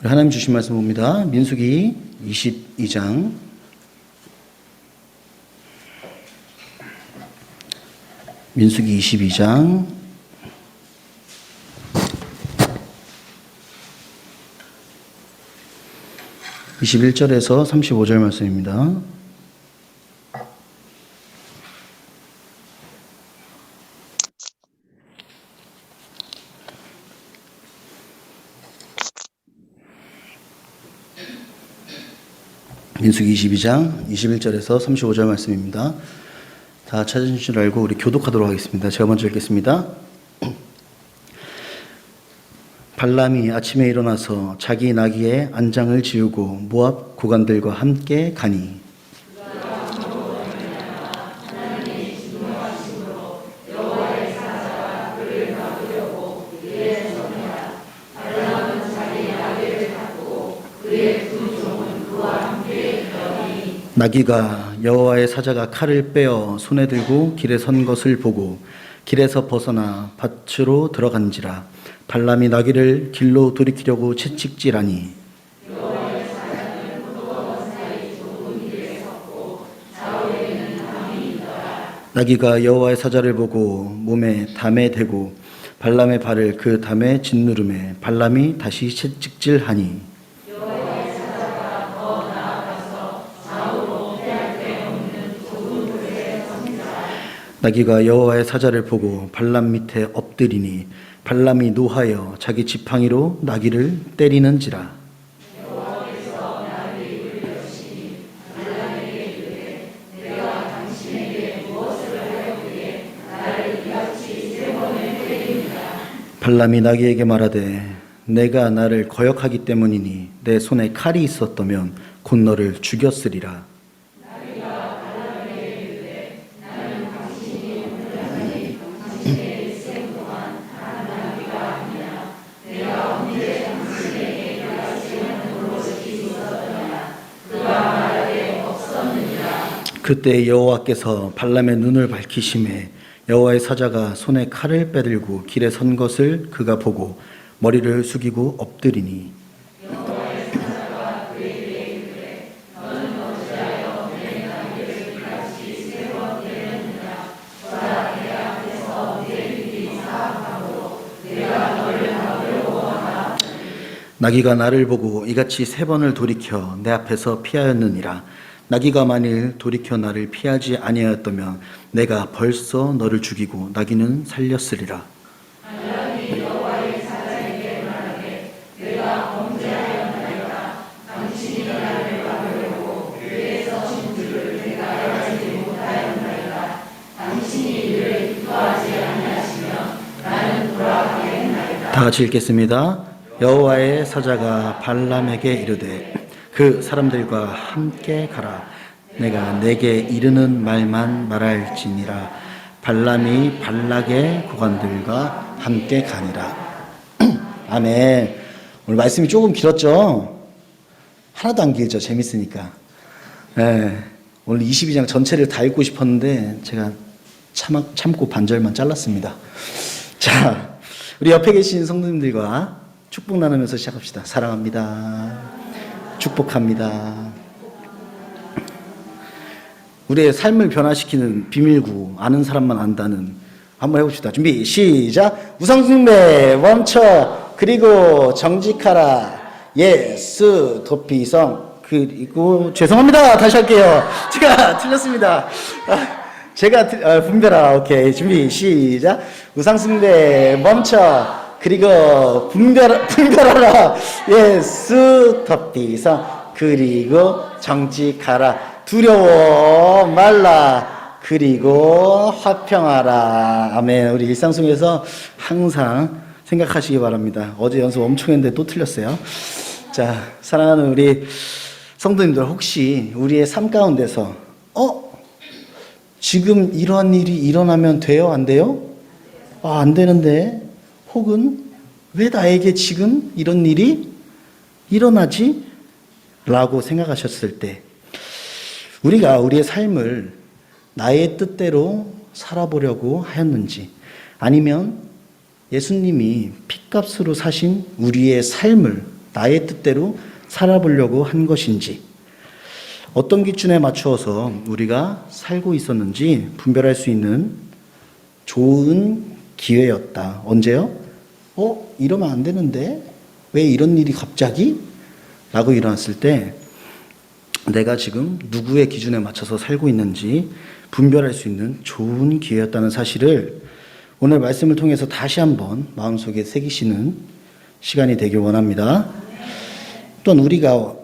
우리 하나님 주신 말씀 봅니다. 민수기 22장 21절에서 35절 말씀입니다. 민수기 22장 21절에서 35절 말씀입니다. 다 찾으신 줄 알고 우리 교독하도록 하겠습니다. 제가 먼저 읽겠습니다. 발람이 아침에 일어나서 자기 나귀의 안장을 지우고 모압 고관들과 함께 가니 나귀가 여호와의 사자가 칼을 빼어 손에 들고 길에 선 것을 보고 길에서 벗어나 밭으로 들어간지라. 발람이 나귀를 길로 돌이키려고 채찍질하니 나귀가 여호와의 사자를 보고 몸에 담에 대고 발람의 발을 그 담에 짓누르매 발람이 다시 채찍질하니 나귀가 여호와의 사자를 보고 발람 밑에 엎드리니 발람이 노하여 자기 지팡이로 나귀를 때리는지라. 발람이 나귀에게 말하되 내가 나를 거역하기 때문이니 내 손에 칼이 있었다면 곧 너를 죽였으리라. 그때 여호와께서 발람의 눈을 밝히심에 여호와의 사자가 손에 칼을 빼들고 길에 선 것을 그가 보고 머리를 숙이고 엎드리니 나귀가 나를 보고 이같이 3번을 돌이켜 내 앞에서 피하였느니라. 나귀가 만일 돌이켜 나를 피하지 아니하였다면 내가 벌써 너를 죽이고 나귀는 살렸으리라. 다 같이 읽겠습니다. 여호와의 사자가 발람에게 이르되 그 사람들과 함께 가라. 내가 내게 이르는 말만 말할지니라. 발람이 발락의 고관들과 함께 가니라. 아멘. 오늘 말씀이 조금 길었죠? 하나도 안 길죠? 재밌으니까. 네. 오늘 22장 전체를 다 읽고 싶었는데 제가 참고 반절만 잘랐습니다. 자, 우리 옆에 계신 성도님들과 축복 나누면서 시작합시다. 사랑합니다. 축복합니다. 우리의 삶을 변화시키는 비밀구, 아는 사람만 안다는, 한번 해봅시다. 준비 시작. 우상숭배 멈춰. 그리고 정직하라. 예수 도피성. 그리고 죄송합니다. 다시 할게요. 제가 틀렸습니다. 분별하라. 오케이. 준비 시작. 우상숭배 멈춰. 그리고 분별하라. 예수 덮디서. 그리고 정직하라. 두려워 말라. 그리고 화평하라. 아멘. 우리 일상 속에서 항상 생각하시기 바랍니다. 어제 연습 엄청 했는데 또 틀렸어요. 자, 사랑하는 우리 성도님들, 혹시 우리의 삶 가운데서 지금 이러한 일이 일어나면 돼요? 안 돼요? 안 되는데. 혹은 왜 나에게 지금 이런 일이 일어나지? 라고 생각하셨을 때 우리가 우리의 삶을 나의 뜻대로 살아보려고 하였는지, 아니면 예수님이 핏값으로 사신 우리의 삶을 나의 뜻대로 살아보려고 한 것인지, 어떤 기준에 맞추어서 우리가 살고 있었는지 분별할 수 있는 좋은 기회였다. 언제요? 이러면 안 되는데? 왜 이런 일이 갑자기? 라고 일어났을 때 내가 지금 누구의 기준에 맞춰서 살고 있는지 분별할 수 있는 좋은 기회였다는 사실을 오늘 말씀을 통해서 다시 한번 마음속에 새기시는 시간이 되길 원합니다. 또한 우리가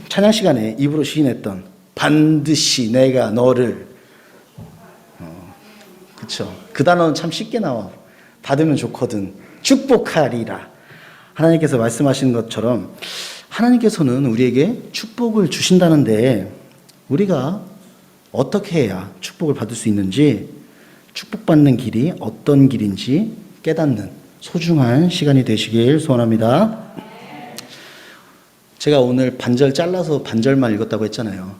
찬양 시간에 입으로 시인했던 반드시 내가 너를 그쵸? 그 단어는 참 쉽게 나와. 받으면 좋거든. 축복하리라. 하나님께서 말씀하시는 것처럼 하나님께서는 우리에게 축복을 주신다는데 우리가 어떻게 해야 축복을 받을 수 있는지, 축복받는 길이 어떤 길인지 깨닫는 소중한 시간이 되시길 소원합니다. 제가 오늘 반절 잘라서 반절만 읽었다고 했잖아요.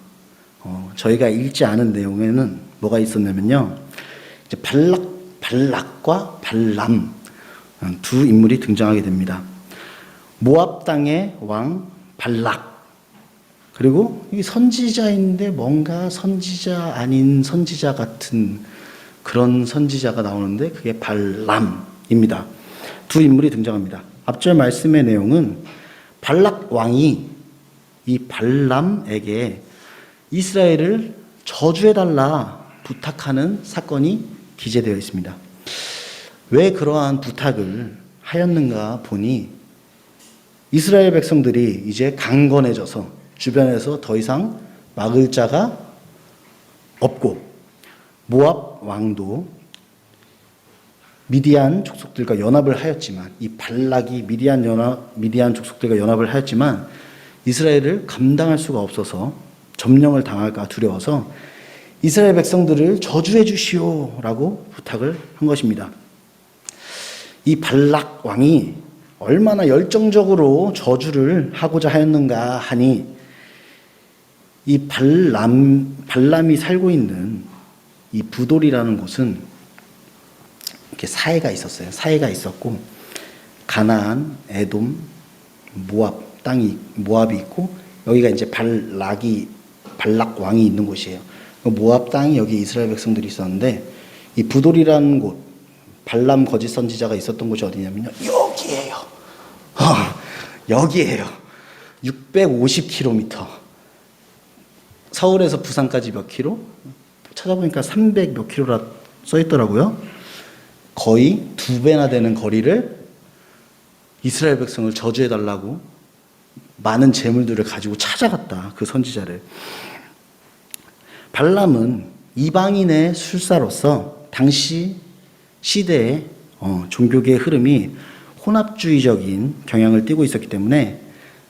저희가 읽지 않은 내용에는 뭐가 있었냐면요. 이제 발락과 발람 두 인물이 등장하게 됩니다. 모압 땅의 왕 발락, 그리고 이 선지자인데 뭔가 선지자 아닌 선지자 같은 그런 선지자가 나오는데 그게 발람입니다. 두 인물이 등장합니다. 앞절 말씀의 내용은 발락 왕이 이 발람에게 이스라엘을 저주해달라 부탁하는 사건이 기재되어 있습니다. 왜 그러한 부탁을 하였는가 보니 이스라엘 백성들이 이제 강건해져서 주변에서 더 이상 막을 자가 없고, 모압 왕도 미디안 족속들과 연합을 하였지만, 이 발락이 미디안 족속들과 연합을 하였지만 이스라엘을 감당할 수가 없어서 점령을 당할까 두려워서 이스라엘 백성들을 저주해 주시오라고 부탁을 한 것입니다. 이 발락 왕이 얼마나 열정적으로 저주를 하고자 하였는가 하니, 이 발람이 살고 있는 이 부돌이라는 곳은 이렇게 사해가 있었어요. 사해가 있었고, 가나안, 에돔, 모압이 있고, 여기가 이제 발락 왕이 있는 곳이에요. 모압 땅이 여기 이스라엘 백성들이 있었는데, 이 부돌이라는 곳, 발람 거짓 선지자가 있었던 곳이 어디냐면요, 여기예요. 여기예요. 650km. 서울에서 부산까지 몇 킬로? 찾아보니까 300 몇 킬로라 써 있더라고요. 거의 2배나 되는 거리를 이스라엘 백성을 저주해달라고 많은 재물들을 가지고 찾아갔다, 그 선지자를. 발람은 이방인의 술사로서 당시 시대의 종교계의 흐름이 혼합주의적인 경향을 띠고 있었기 때문에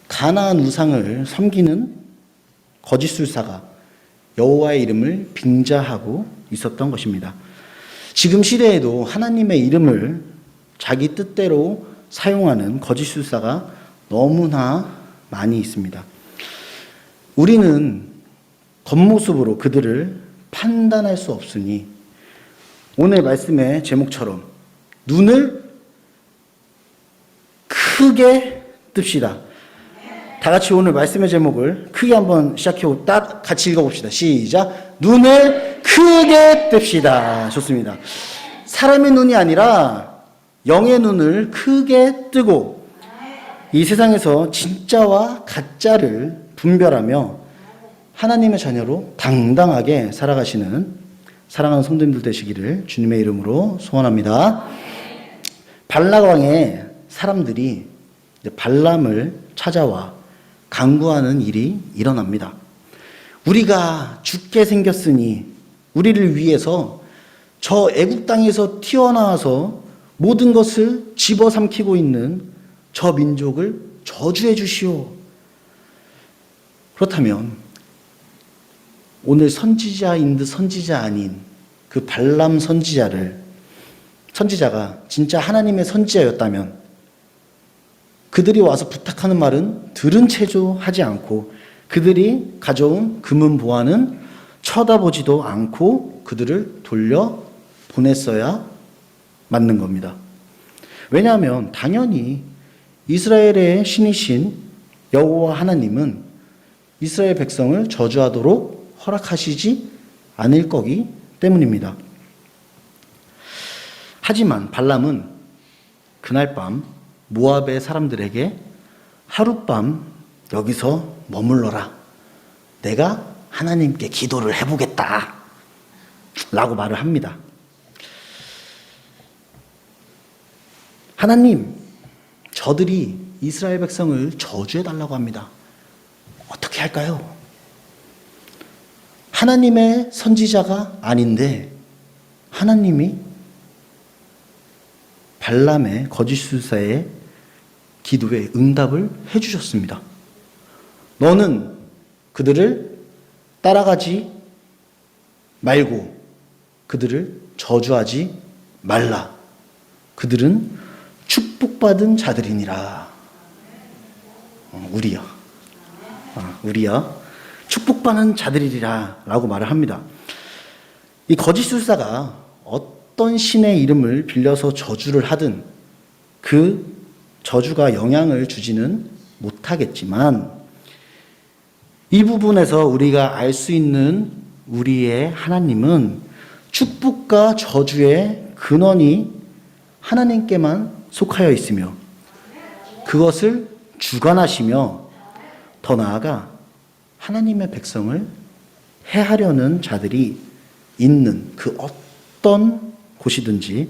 가나안 우상을 섬기는 거짓 술사가 여호와의 이름을 빙자하고 있었던 것입니다. 지금 시대에도 하나님의 이름을 자기 뜻대로 사용하는 거짓 술사가 너무나 많이 있습니다. 우리는 겉모습으로 그들을 판단할 수 없으니 오늘 말씀의 제목처럼 눈을 크게 뜹시다. 다 같이 오늘 말씀의 제목을 크게 한번 같이 읽어봅시다. 시작. 눈을 크게 뜹시다. 좋습니다. 사람의 눈이 아니라 영의 눈을 크게 뜨고 이 세상에서 진짜와 가짜를 분별하며 하나님의 자녀로 당당하게 살아가시는 사랑하는 성도님들 되시기를 주님의 이름으로 소원합니다. 발락 왕의 사람들이 발람을 찾아와 간구하는 일이 일어납니다. 우리가 죽게 생겼으니 우리를 위해서 저 애국 땅에서 튀어나와서 모든 것을 집어삼키고 있는 저 민족을 저주해 주시오. 그렇다면 오늘 선지자인 듯 선지자 아닌 그 발람 선지자가 진짜 하나님의 선지자였다면 그들이 와서 부탁하는 말은 들은 체조 하지 않고 그들이 가져온 금은 보화는 쳐다보지도 않고 그들을 돌려 보냈어야 맞는 겁니다. 왜냐하면 당연히 이스라엘의 신이신 여호와 하나님은 이스라엘 백성을 저주하도록 허락하시지 않을 거기 때문입니다. 하지만 발람은 그날 밤 모압의 사람들에게 하룻밤 여기서 머물러라. 내가 하나님께 기도를 해보겠다. 라고 말을 합니다. 하나님, 저들이 이스라엘 백성을 저주해달라고 합니다. 어떻게 할까요? 하나님의 선지자가 아닌데 하나님이 발람의 거짓술사의 기도에 응답을 해주셨습니다. 너는 그들을 따라가지 말고 그들을 저주하지 말라. 그들은 축복받은 자들이니라. 우리야 축복받은 자들이라 라고 말을 합니다. 이 거짓술사가 어떤 신의 이름을 빌려서 저주를 하든 그 저주가 영향을 주지는 못하겠지만 이 부분에서 우리가 알 수 있는 우리의 하나님은 축복과 저주의 근원이 하나님께만 속하여 있으며 그것을 주관하시며 더 나아가 하나님의 백성을 해하려는 자들이 있는 그 어떤 곳이든지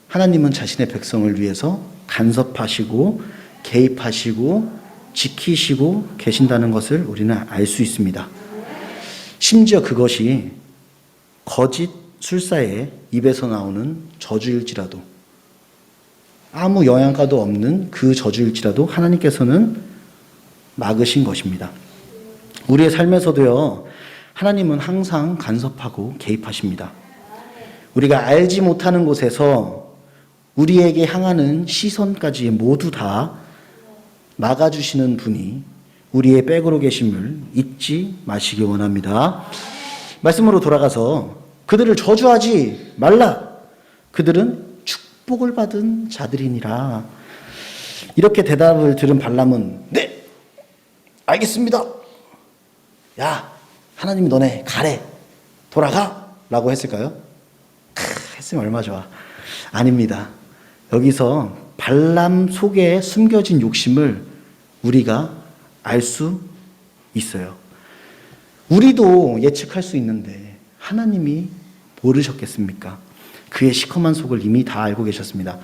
하나님은 자신의 백성을 위해서 간섭하시고 개입하시고 지키시고 계신다는 것을 우리는 알 수 있습니다. 심지어 그것이 거짓 술사의 입에서 나오는 저주일지라도 아무 영향가도 없는 그 저주일지라도 하나님께서는 막으신 것입니다. 우리의 삶에서도요, 하나님은 항상 간섭하고 개입하십니다. 우리가 알지 못하는 곳에서 우리에게 향하는 시선까지 모두 다 막아주시는 분이 우리의 백으로 계심을 잊지 마시기 원합니다. 말씀으로 돌아가서 그들을 저주하지 말라. 그들은 축복을 받은 자들이니라. 이렇게 대답을 들은 발람은 네, 알겠습니다. 야, 하나님이 너네 가래. 돌아가. 라고 했을까요? 했으면 얼마 좋아. 아닙니다. 여기서 발람 속에 숨겨진 욕심을 우리가 알 수 있어요. 우리도 예측할 수 있는데 하나님이 모르셨겠습니까? 그의 시커먼 속을 이미 다 알고 계셨습니다.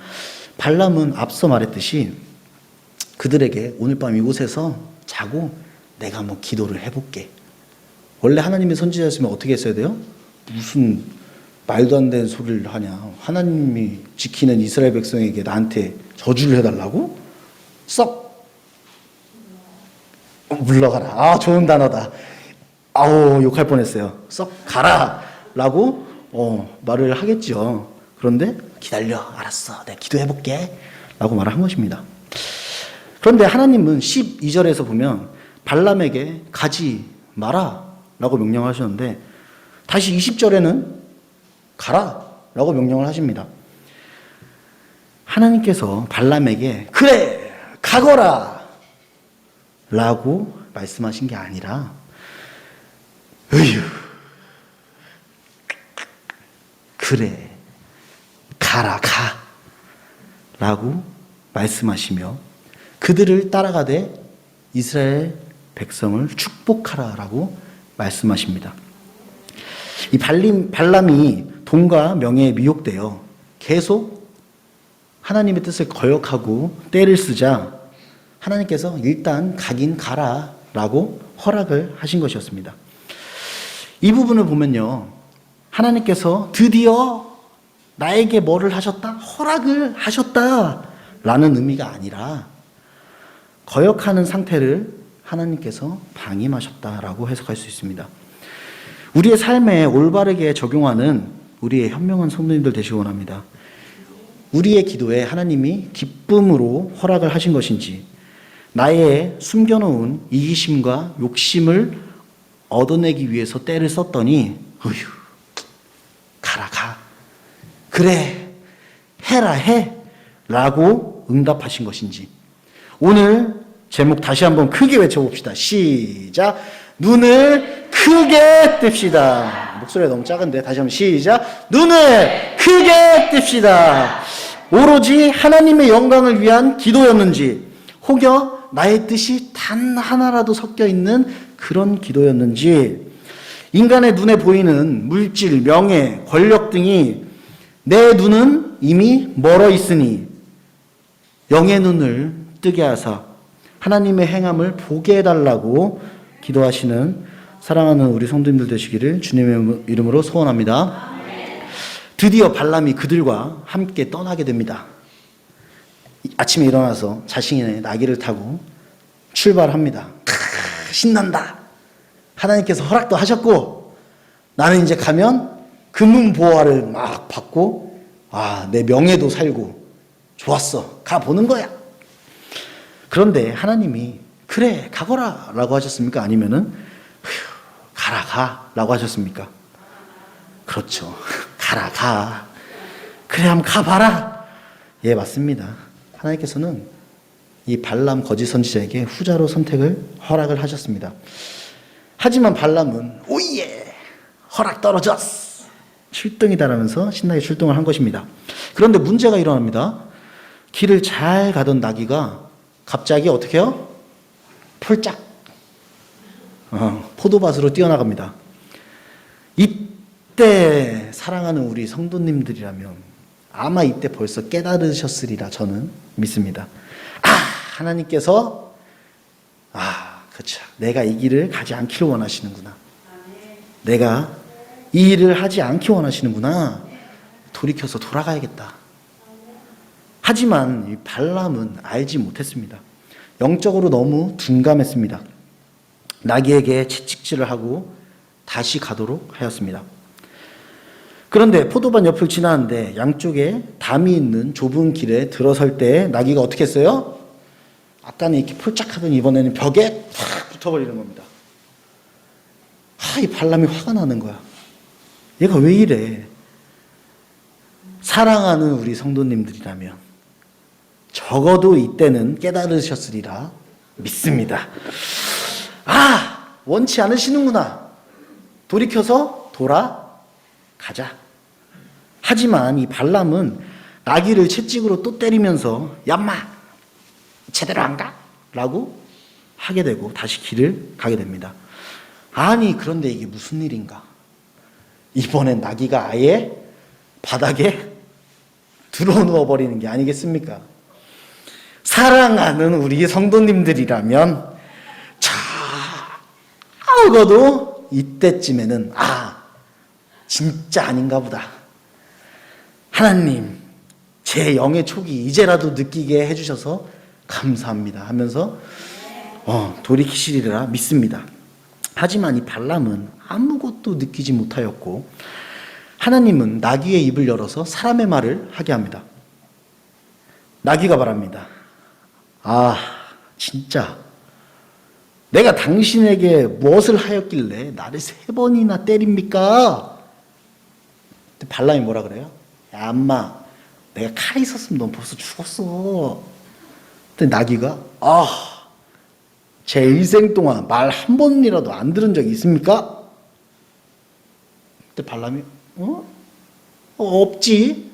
발람은 앞서 말했듯이 그들에게 오늘 밤 이곳에서 자고 내가 한번 기도를 해볼게. 원래 하나님의 선지자였으면 어떻게 했어야 돼요? 무슨 말도 안 되는 소리를 하냐. 하나님이 지키는 이스라엘 백성에게 나한테 저주를 해달라고? 썩 물러가라. 아, 좋은 단어다. 아우, 욕할 뻔했어요. 썩 가라 라고 말을 하겠죠. 그런데 기다려. 알았어. 내가 기도해볼게 라고 말을 한 것입니다. 그런데 하나님은 12절에서 보면 발람에게 가지 마라 라고 명령하셨는데 다시 20절에는 가라 라고 명령을 하십니다. 하나님께서 발람에게 그래 가거라 라고 말씀하신 게 아니라 그래 가라 가 라고 말씀하시며 그들을 따라가되 이스라엘 백성을 축복하라 라고 말씀하십니다. 이 발람이 돈과 명예에 미혹되어 계속 하나님의 뜻을 거역하고 떼를 쓰자 하나님께서 일단 가긴 가라 라고 허락을 하신 것이었습니다. 이 부분을 보면요, 하나님께서 드디어 나에게 뭐를 하셨다? 허락을 하셨다 라는 의미가 아니라 거역하는 상태를 하나님께서 방임하셨다라고 해석할 수 있습니다. 우리의 삶에 올바르게 적용하는 우리의 현명한 성도님들 되시기 원합니다. 우리의 기도에 하나님이 기쁨으로 허락을 하신 것인지 나의 숨겨놓은 이기심과 욕심을 얻어내기 위해서 때를 썼더니 가라 가 그래 해라 해 라고 응답하신 것인지 오늘 제목 다시 한번 크게 외쳐봅시다. 시작. 눈을 크게 뜹시다. 목소리가 너무 작은데 다시 한번 시작. 눈을 크게 뜹시다. 오로지 하나님의 영광을 위한 기도였는지 혹여 나의 뜻이 단 하나라도 섞여 있는 그런 기도였는지 인간의 눈에 보이는 물질, 명예, 권력 등이 내 눈은 이미 멀어 있으니 영의 눈을 뜨게 하사 하나님의 행함을 보게 해달라고 기도하시는 사랑하는 우리 성도님들 되시기를 주님의 이름으로 소원합니다. 드디어 발람이 그들과 함께 떠나게 됩니다. 아침에 일어나서 자신의 나귀를 타고 출발합니다. 신난다. 하나님께서 허락도 하셨고 나는 이제 가면 금은보화를 막 받고 내 명예도 살고 좋았어. 가보는 거야. 그런데 하나님이 그래 가거라 라고 하셨습니까? 아니면은 가라 가 라고 하셨습니까? 그렇죠. 가라 가. 그래 한번 가봐라. 예, 맞습니다. 하나님께서는 이 발람 거짓 선지자에게 후자로 선택을 허락을 하셨습니다. 하지만 발람은 오예 허락 떨어졌어 출동이다라면서 신나게 출동을 한 것입니다. 그런데 문제가 일어납니다. 길을 잘 가던 나귀가 갑자기 어떻게 해요? 폴짝 포도밭으로 뛰어나갑니다. 이때 사랑하는 우리 성도님들이라면 아마 이때 벌써 깨달으셨으리라 저는 믿습니다. 하나님께서 그렇죠. 내가 이 길을 가지 않기를 원하시는구나. 내가 이 일을 하지 않기 원하시는구나. 돌이켜서 돌아가야겠다. 하지만 이 발람은 알지 못했습니다. 영적으로 너무 둔감했습니다. 나귀에게 채찍질을 하고 다시 가도록 하였습니다. 그런데 포도밭 옆을 지나는데 양쪽에 담이 있는 좁은 길에 들어설 때 나귀가 어떻게 했어요? 아까는 이렇게 폴짝하더니 이번에는 벽에 탁 붙어버리는 겁니다. 이 발람이 화가 나는 거야. 얘가 왜 이래? 사랑하는 우리 성도님들이라면 적어도 이때는 깨달으셨으리라 믿습니다. 원치 않으시는구나. 돌이켜서 돌아가자. 하지만 이 발람은 나귀를 채찍으로 또 때리면서 얌마 제대로 안 가? 라고 하게 되고 다시 길을 가게 됩니다. 그런데 이게 무슨 일인가? 이번엔 나귀가 아예 바닥에 들어누워 버리는 게 아니겠습니까? 사랑하는 우리 성도님들이라면 적어도 이때쯤에는 진짜 아닌가 보다. 하나님 제 영의 촉이 이제라도 느끼게 해주셔서 감사합니다 하면서 돌이키시리라 믿습니다. 하지만 이 발람은 아무것도 느끼지 못하였고 하나님은 나귀의 입을 열어서 사람의 말을 하게 합니다. 나귀가 말합니다. 진짜 내가 당신에게 무엇을 하였길래 나를 3번이나 때립니까? 발람이 뭐라 그래요? 야 엄마 내가 칼이 있었으면 넌 벌써 죽었어. 근데 나귀가 제 일생 동안 말 한 번이라도 안 들은 적이 있습니까? 그때 발람이 없지.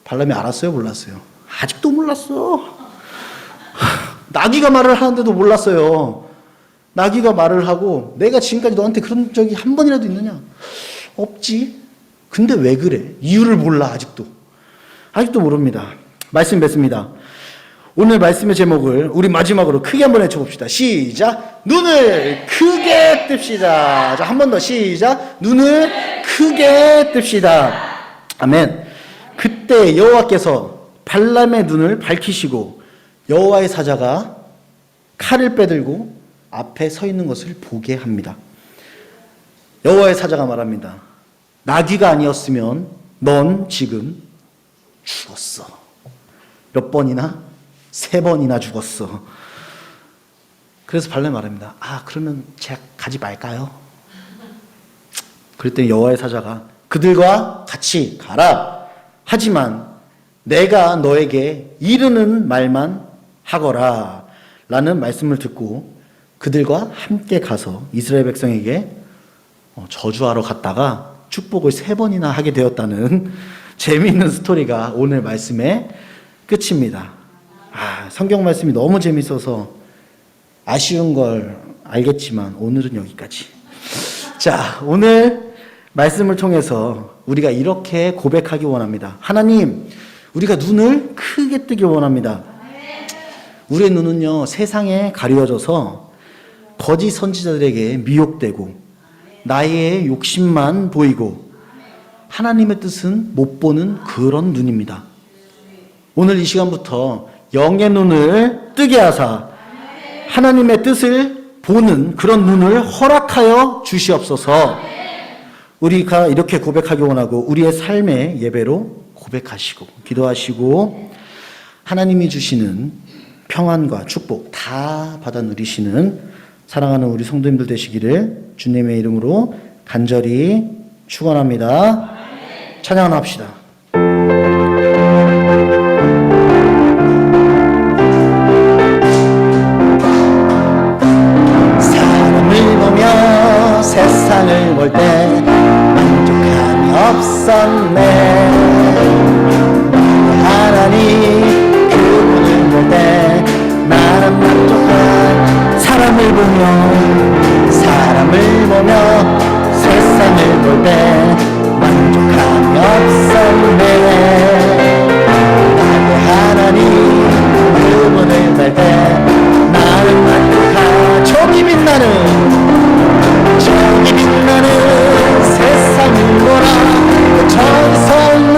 발람이 알았어요? 몰랐어요? 아직도 몰랐어. 나귀가 말을 하는데도 몰랐어요. 나귀가 말을 하고 내가 지금까지 너한테 그런 적이 한 번이라도 있느냐? 없지. 근데 왜 그래? 이유를 몰라. 아직도 모릅니다. 말씀 뵙습니다. 오늘 말씀의 제목을 우리 마지막으로 크게 한번 외쳐봅시다. 시작. 눈을 크게 뜹시다. 자, 한 번 더 시작. 눈을 크게 뜹시다. 아멘. 그때 여호와께서 발람의 눈을 밝히시고 여호와의 사자가 칼을 빼들고 앞에 서 있는 것을 보게 합니다. 여호와의 사자가 말합니다. 나귀가 아니었으면 넌 지금 죽었어. 몇 번이나? 3번이나 죽었어. 그래서 발람이 말합니다. 그러면 제가 가지 말까요? 그랬더니 여호와의 사자가 그들과 같이 가라. 하지만 내가 너에게 이르는 말만 하거라 라는 말씀을 듣고 그들과 함께 가서 이스라엘 백성에게 저주하러 갔다가 축복을 3번이나 하게 되었다는 재미있는 스토리가 오늘 말씀의 끝입니다. 성경 말씀이 너무 재밌어서 아쉬운 걸 알겠지만 오늘은 여기까지. 자, 오늘 말씀을 통해서 우리가 이렇게 고백하기 원합니다. 하나님, 우리가 눈을 크게 뜨기 원합니다. 우리의 눈은요, 세상에 가려져서 거짓 선지자들에게 미혹되고 나의 욕심만 보이고 하나님의 뜻은 못 보는 그런 눈입니다. 오늘 이 시간부터 영의 눈을 뜨게 하사 하나님의 뜻을 보는 그런 눈을 허락하여 주시옵소서. 우리가 이렇게 고백하기 원하고 우리의 삶의 예배로 고백하시고 기도하시고 하나님이 주시는 평안과 축복 다 받아 누리시는 사랑하는 우리 성도님들 되시기를 주님의 이름으로 간절히 축원합니다. 찬양합시다. 사람을 보며 세상을 볼 때 만족함이 없었네. 하나님 그분을 볼 때 나는 만족한. 사람을 보며 세상을 볼 때 만족함이 없었네. 나의 하나님 그분을 볼 때 나는 만족한. 저기 빛나는 세상을 보라. 저기 서 있는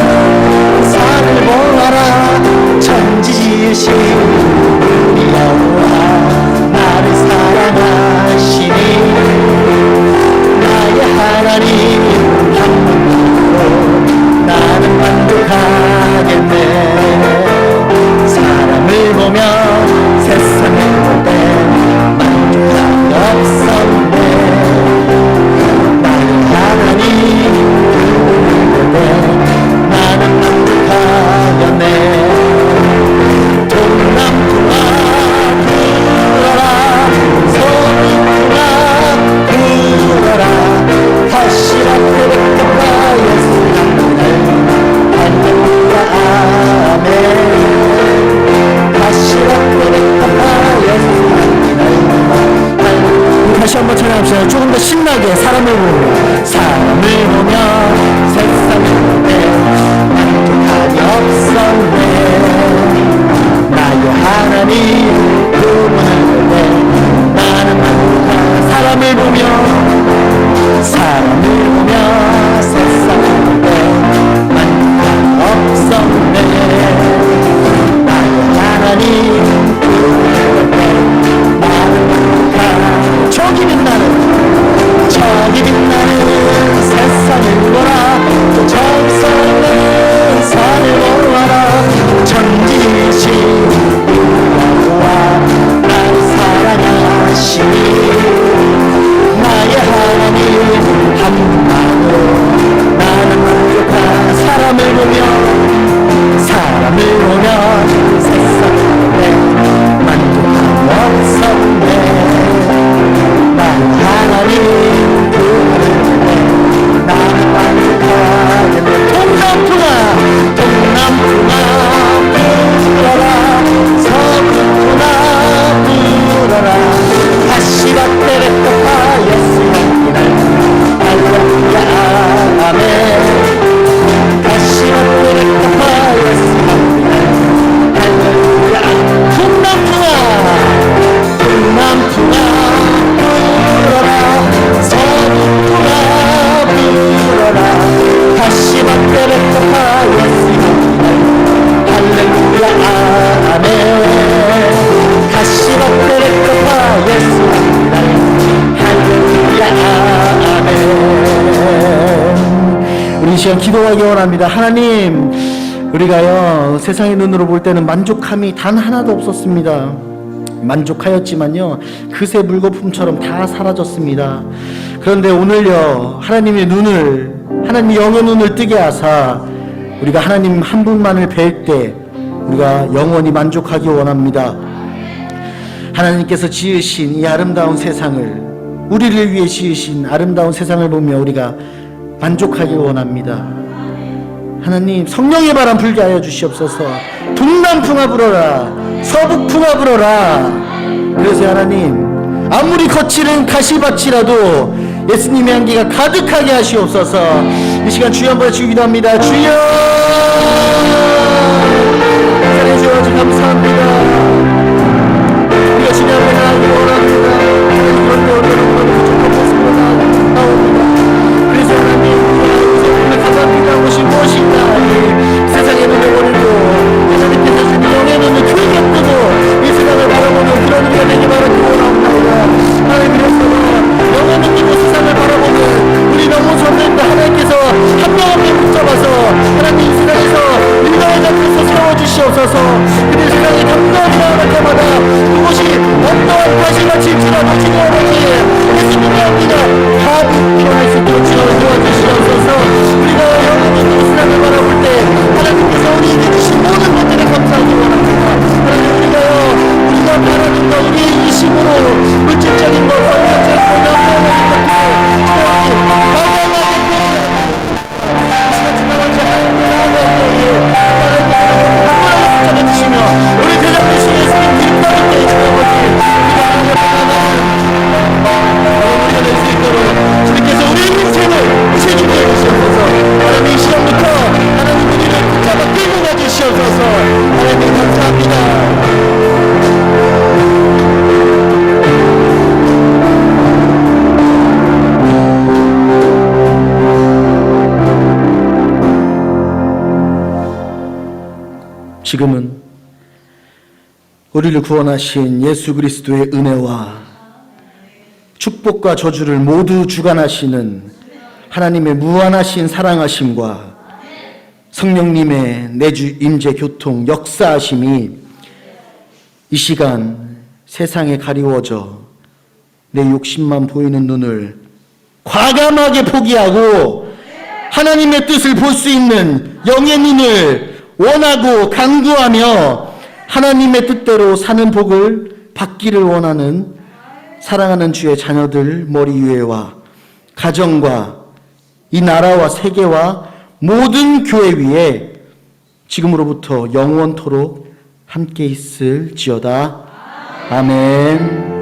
산을 보아라. 천지 지으신 우리 여호와 나를 사랑하시니 나의 하나님 한 분만으로 나는 만족하겠네. 사람을 보며 세상을 볼 때 만족함이 없었네. 나의 하나님 그분을 볼 때 나는 만족하겠네. 동남풍아 불어라. 서귀풍아 불어라. 다시 앞에 뵙겠다 예수 날. 할렐루야 아멘. 다시 앞에 뵙겠다 예수 날. 다시 한번 찬양합시다. 조금 더 신나게. 사람을 보며 세상을 볼 때 만족함이 없었네. 나의 하나님 그분을 볼 때 나는 만족한. 사람을 보며 세상을 볼 때 만족함이 없었네. 나의 하나님 그분을 볼 때 나는 만족한. 저기 빛나는 세상을 보라. 저기서 있는 산을 보아라. 천지신 여호와 나를 사랑하시니 나의 하나님 한 분만으로 나는 만족한. 사람을 보며 세상을 볼 때 만족함이 없었네. 나는 하나님 그분을 볼 때 나는 만족하겠네. 동남풍아 불어라. 서귀풍아 불어라. 다시 밭에 뱉어봐 예수 향기날. 할렐루야 아멘. 다시 밭에 뱉어봐 예수 향기날. 할렐루야. 동남풍아 불어라. 서귀풍아 불어라. 다시 밭에 뱉어봐 예수 향기날. 할렐루야 아멘. 다시 밭에 뱉어봐 예수 향기날. 할렐루야 아멘. 우리 이 시간 기도하기 원합니다. 하나님, 우리가요 세상의 눈으로 볼 때는 만족함이 단 하나도 없었습니다. 만족하였지만요 그새 물거품처럼 다 사라졌습니다. 그런데 오늘요 하나님의 영의 눈을 뜨게 하사 우리가 하나님 한 분만을 뵐 때 우리가 영원히 만족하기 원합니다. 하나님께서 지으신 이 아름다운 세상을, 우리를 위해 지으신 아름다운 세상을 보며 우리가 만족하길 원합니다. 하나님, 성령의 바람 불게 하여 주시옵소서. 동남풍아 불어라, 서북풍아 불어라. 그래서 하나님, 아무리 거칠은 가시밭이라도 예수님의 향기가 가득하게 하시옵소서. 이 시간 주여 한번 주기도 합니다. 주여, 사랑해 주셔서 감사합니다. 우리가 주님 앞에 나가기 원합니다. 그런 데 어려운 부족한 모습으로 나옵니다. 그래서 하나님, 우리가 가장 필요한 것이 무엇인가? 이 세상의 눈을 버리고 하나님께서 주신 영의 눈을 크게 뜨고 이 세상을 바라보는 그런 우리가 되기 바라기 원합니다. 하나님, 그래서 영의 눈으로 세상을 바라보는 우리 너무 선생님과 하나님께서 한 명 한 명 붙잡아서 하나님 이 세상에서 리더의 자리에서 세워주시옵소서. 그들 세상에 담대하게 나아갈 때마다 그것이 어떠한 가시밭일지라도 주님 아버지 예수님의 향기가 가득 피어날 수 있도록 주여 도와주시옵소서. 우리가 영의 눈으로 세상을 바라볼 때 하나님께서 우리에게 주신 모든 것들에 감사하기 원합니다. 하나님, 우리가 바라는 것, 우리의 이심으로 물질적인 것, 성격적인 것, 영적인 것들을 우리 대장 되신 예수님 기름 받을 때 우리가 될 수 있도록 주님께서 우리의 인생을 책임져 주시옵소서. 하나님, 이 시간부터 하나님 우리를 붙잡아 끌고 가주시옵소서. 하나님 감사합니다. 지금은 우리를 구원하신 예수 그리스도의 은혜와 축복과 저주를 모두 주관하시는 하나님의 무한하신 사랑하심과 성령님의 내주 임재 교통 역사하심이 이 시간 세상에 가리워져 내 욕심만 보이는 눈을 과감하게 포기하고 하나님의 뜻을 볼 수 있는 영의 눈을 원하고 강구하며 하나님의 뜻대로 사는 복을 받기를 원하는 사랑하는 주의 자녀들 머리 위에와 가정과 이 나라와 세계와 모든 교회 위에 지금으로부터 영원토록 함께 있을지어다. 아멘.